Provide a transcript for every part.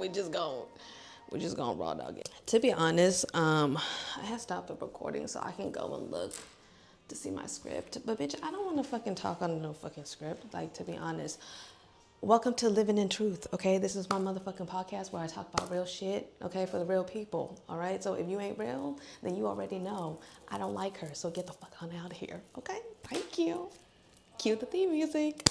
we're just gonna raw dog it. To be honest, I had stopped the recording so I can go and look to see my script. But bitch, I don't want to fucking talk on no fucking script. Like, to be honest, welcome to Living in Truth. Okay, this is my motherfucking podcast where I talk about real shit. Okay, for the real people. All right. So if you ain't real, then you already know I don't like her. So get the fuck on out of here. Okay. Thank you. Cue the theme music.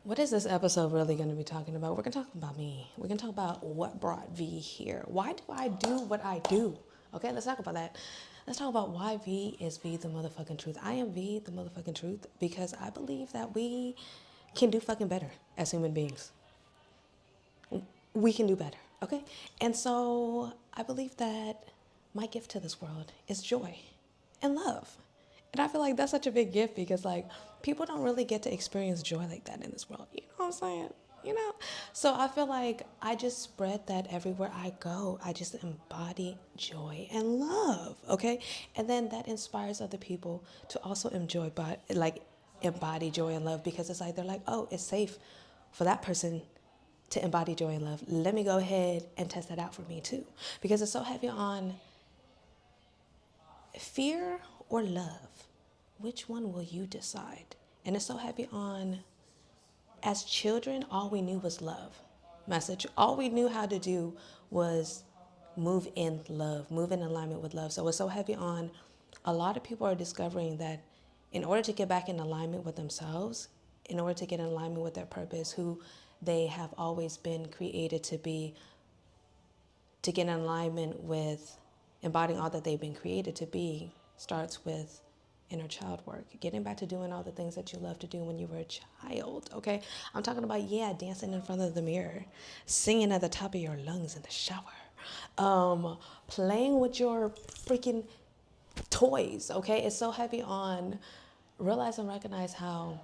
What is this episode really going to be talking about? We're going to talk about me. We're going to talk about what brought V here. Why do I do what I do? Okay, let's talk about that. Let's talk about why V is V the motherfucking truth. I am V the motherfucking truth because I believe that we can do fucking better as human beings. We can do better, okay? And so I believe that my gift to this world is joy and love. And I feel like that's such a big gift because, like, people don't really get to experience joy like that in this world. You know what I'm saying? You know? So I feel like I just spread that everywhere I go. I just embody joy and love, okay? And then that inspires other people to also enjoy, but like, embody joy and love because it's like, they're like, oh, it's safe for that person to embody joy and love. Let me go ahead and test that out for me too. Because it's so heavy on fear or love. Which one will you decide? And it's so heavy on, as children, all we knew was love. Message. All we knew how to do was move in love, move in alignment with love. So it's so heavy on, a lot of people are discovering that in order to get back in alignment with themselves, in order to get in alignment with their purpose, who they have always been created to be, to get in alignment with embodying all that they've been created to be, starts with inner child work, getting back to doing all the things that you love to do when you were a child, okay? I'm talking about, yeah, dancing in front of the mirror, singing at the top of your lungs in the shower, playing with your freaking toys, okay? It's so heavy on realize and recognize how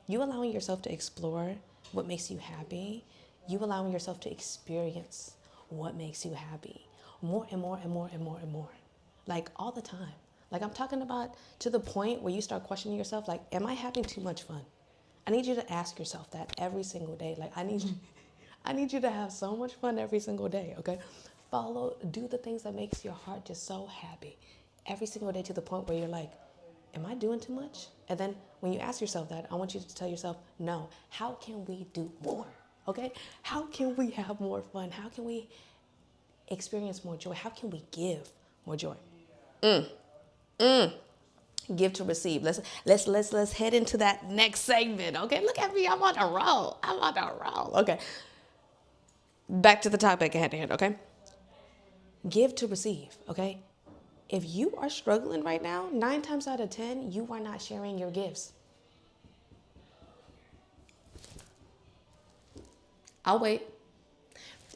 you allowing yourself to explore what makes you happy, you allowing yourself to experience what makes you happy more and more and more and more and more, like all the time. Like, I'm talking about to the point where you start questioning yourself, like, am I having too much fun? I need you to ask yourself that every single day. Like, I need you to have so much fun every single day, okay? Do the things that makes your heart just so happy every single day, to the point where you're like, am I doing too much? And then when you ask yourself that, I want you to tell yourself, no, how can we do more? Okay? How can we have more fun? How can we experience more joy? How can we give more joy? Give to receive. Let's head into that next segment. Okay, look at me. I'm on a roll. I'm on a roll. Okay. Back to the topic at hand, okay? Give to receive, okay? If you are struggling right now, 9 times out of 10, you are not sharing your gifts. I'll wait.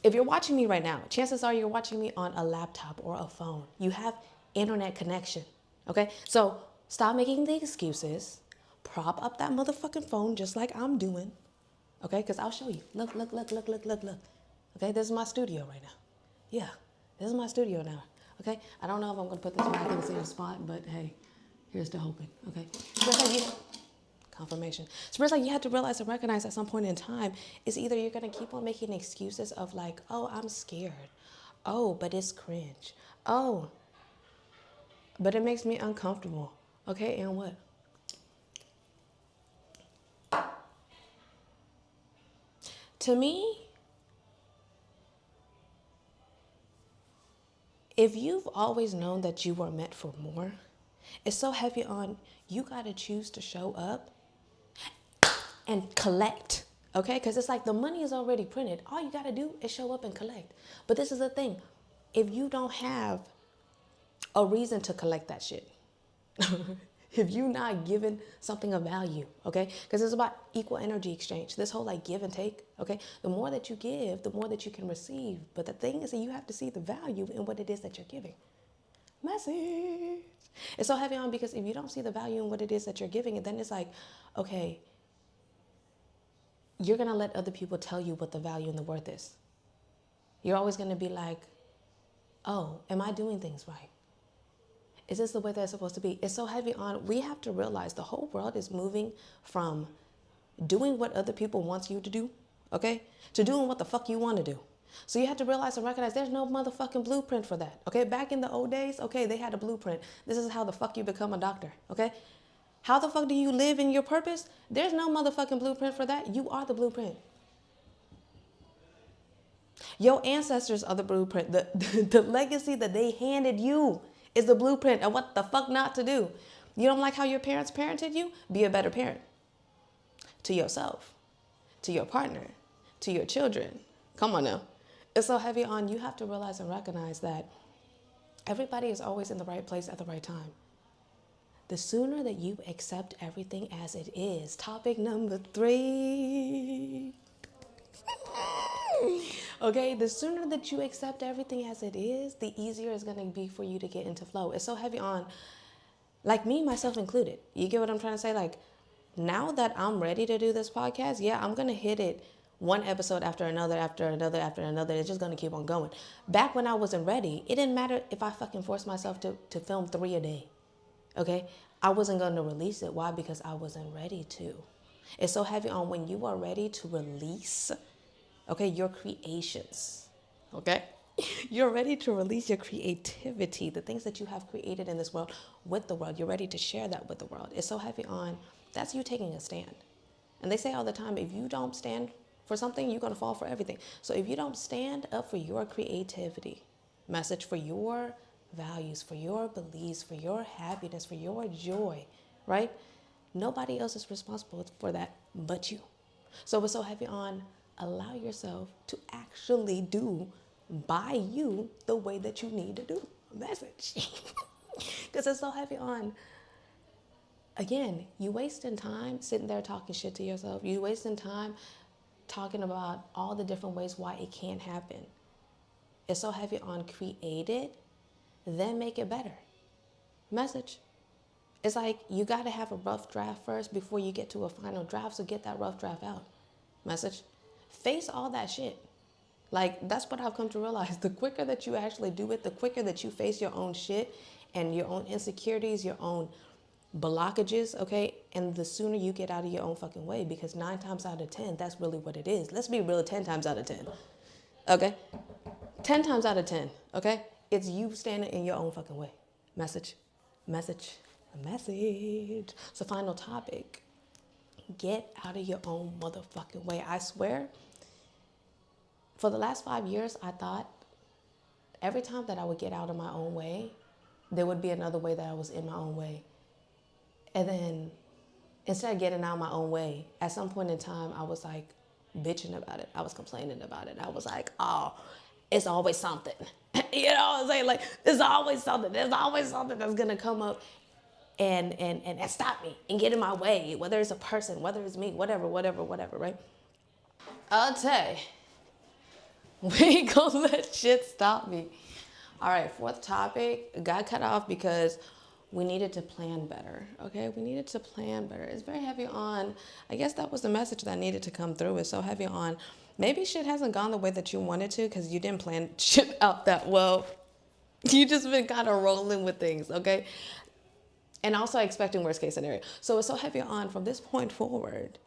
If you're watching me right now, chances are you're watching me on a laptop or a phone. You have internet connection, okay? So stop making the excuses. Prop up that motherfucking phone just like I'm doing, okay? Because I'll show you. Look, look, look, look, look, look, look. Okay, this is my studio right now. Yeah, this is my studio now, okay? I don't know if I'm going to put this back in the same spot, but hey, here's to hoping, okay? Just like you, confirmation. So it's like you have to realize and recognize at some point in time, it's either you're going to keep on making excuses of like, oh, I'm scared. Oh, but it's cringe. Oh, but it makes me uncomfortable. Okay, and what? To me, if you've always known that you were meant for more, it's so heavy on, you got to choose to show up and collect, okay? Because it's like the money is already printed. All you got to do is show up and collect. But this is the thing. If you don't have a reason to collect that shit, if you're not giving something of value, okay? Because it's about equal energy exchange. This whole like give and take, okay? The more that you give, the more that you can receive. But the thing is that you have to see the value in what it is that you're giving. Message. It's so heavy on because if you don't see the value in what it is that you're giving, and then it's like, okay, you're going to let other people tell you what the value and the worth is. You're always going to be like, oh, am I doing things right? Is this the way that it's supposed to be? It's so heavy on, we have to realize the whole world is moving from doing what other people want you to do, okay, to doing what the fuck you want to do. So you have to realize and recognize there's no motherfucking blueprint for that, okay? Back in the old days, okay, they had a blueprint. This is how the fuck you become a doctor, okay? How the fuck do you live in your purpose? There's no motherfucking blueprint for that. You are the blueprint. Your ancestors are the blueprint. The legacy that they handed you is the blueprint of what the fuck not to do. You don't like how your parents parented you? Be a better parent. To yourself, to your partner, to your children. Come on now. It's so heavy on, you have to realize and recognize that everybody is always in the right place at the right time. The sooner that you accept everything as it is, topic number 3. Okay, the sooner that you accept everything as it is, the easier it's going to be for you to get into flow. It's so heavy on, like me, myself included. You get what I'm trying to say? Like, now that I'm ready to do this podcast, yeah, I'm going to hit it one episode after another, after another, after another. It's just going to keep on going. Back when I wasn't ready, it didn't matter if I fucking forced myself to film 3 a day. Okay? I wasn't going to release it. Why? Because I wasn't ready to. It's so heavy on when you are ready to release, okay, your creations. Okay? You're ready to release your creativity, the things that you have created in this world with the world. You're ready to share that with the world. It's so heavy on, that's you taking a stand. And they say all the time, if you don't stand for something, you're going to fall for everything. So if you don't stand up for your creativity, message, for your values, for your beliefs, for your happiness, for your joy, right? Nobody else is responsible for that but you. So it's so heavy on, allow yourself to actually do by you the way that you need to do. Message. Because it's so heavy on, again, you wasting time sitting there talking shit to yourself. You wasting time talking about all the different ways why it can't happen. It's so heavy on, create it, then make it better. Message. It's like you got to have a rough draft first before you get to a final draft, so get that rough draft out. Message. Face all that shit. Like, that's what I've come to realize. The quicker that you actually do it, the quicker that you face your own shit and your own insecurities, your own blockages, okay? And the sooner you get out of your own fucking way, because 9 times out of 10, that's really what it is. Let's be real, 10 times out of 10, okay? 10 times out of 10, okay? It's you standing in your own fucking way. Message, message, message. So final topic, get out of your own motherfucking way. I swear, for the last 5 years, I thought every time that I would get out of my own way, there would be another way that I was in my own way. And then instead of getting out of my own way, at some point in time, I was like bitching about it. I was complaining about it. I was like, oh, it's always something. You know what I'm saying? Like, there's always something. There's always something that's going to come up and stop me and get in my way, whether it's a person, whether it's me, whatever, right? I'll tell you. We ain't gonna let shit stop me. All right, 4th topic got cut off because we needed to plan better. Okay, we needed to plan better. It's very heavy on, I guess that was the message that needed to come through. It's so heavy on, maybe shit hasn't gone the way that you wanted to because you didn't plan shit out that well. You just been kind of rolling with things, okay? And also expecting worst case scenario. So it's so heavy on, from this point forward,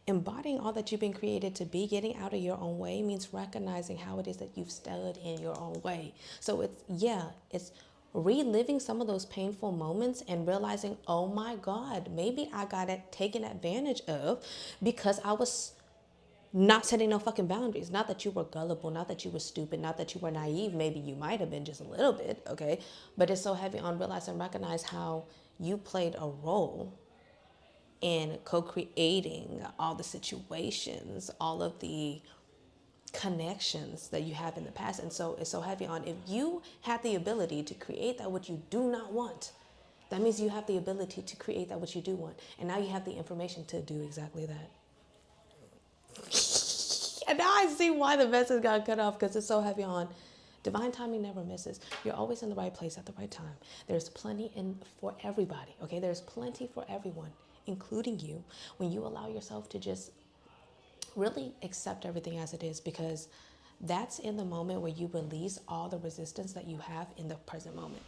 embodying all that you've been created to be, getting out of your own way means recognizing how it is that you've stood in your own way. So it's reliving some of those painful moments and realizing, oh my God, maybe I got it taken advantage of because I was not setting no fucking boundaries. Not that you were gullible, not that you were stupid, not that you were naive. Maybe you might have been just a little bit, okay? But it's so heavy on realize and recognize how you played a role in co-creating all the situations, all of the connections that you have in the past. And so it's so heavy on, if you had the ability to create that which you do not want, that means you have the ability to create that which you do want. And now you have the information to do exactly that. And now I see why the message got cut off, because it's so heavy on divine timing never misses. You're always in the right place at the right time. There's plenty for everybody, okay? There's plenty for everyone, including you, when you allow yourself to just really accept everything as it is, because that's in the moment where you release all the resistance that you have in the present moment.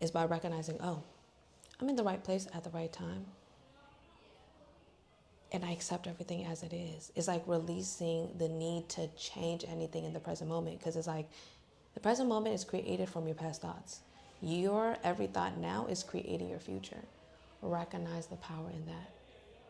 is by recognizing, oh, I'm in the right place at the right time, and I accept everything as it is. It's like releasing the need to change anything in the present moment, because it's like the present moment is created from your past thoughts. Your every thought now is creating your future. Recognize the power in that.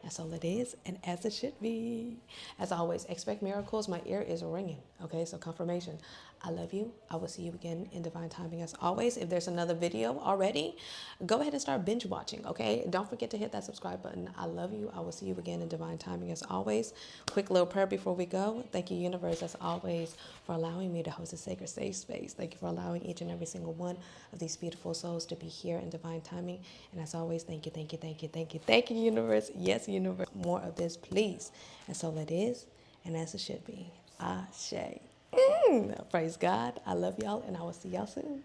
That's all it is, and as it should be. As always, expect miracles. My ear is ringing. Okay, so confirmation. I love you. I will see you again in divine timing as always. If there's another video already, go ahead and start binge watching. Okay, don't forget to hit that subscribe button. I love you. I will see you again in divine timing as always. Quick little prayer before we go. Thank you, universe, as always, for allowing me to host a sacred safe space. Thank you for allowing each and every single one of these beautiful souls to be here in divine timing. And as always, thank you, thank you, thank you, thank you, thank you, universe. Yes, universe, more of this, please. And so it is, and as it should be. Ashe. Praise God. I love y'all, and I will see y'all soon.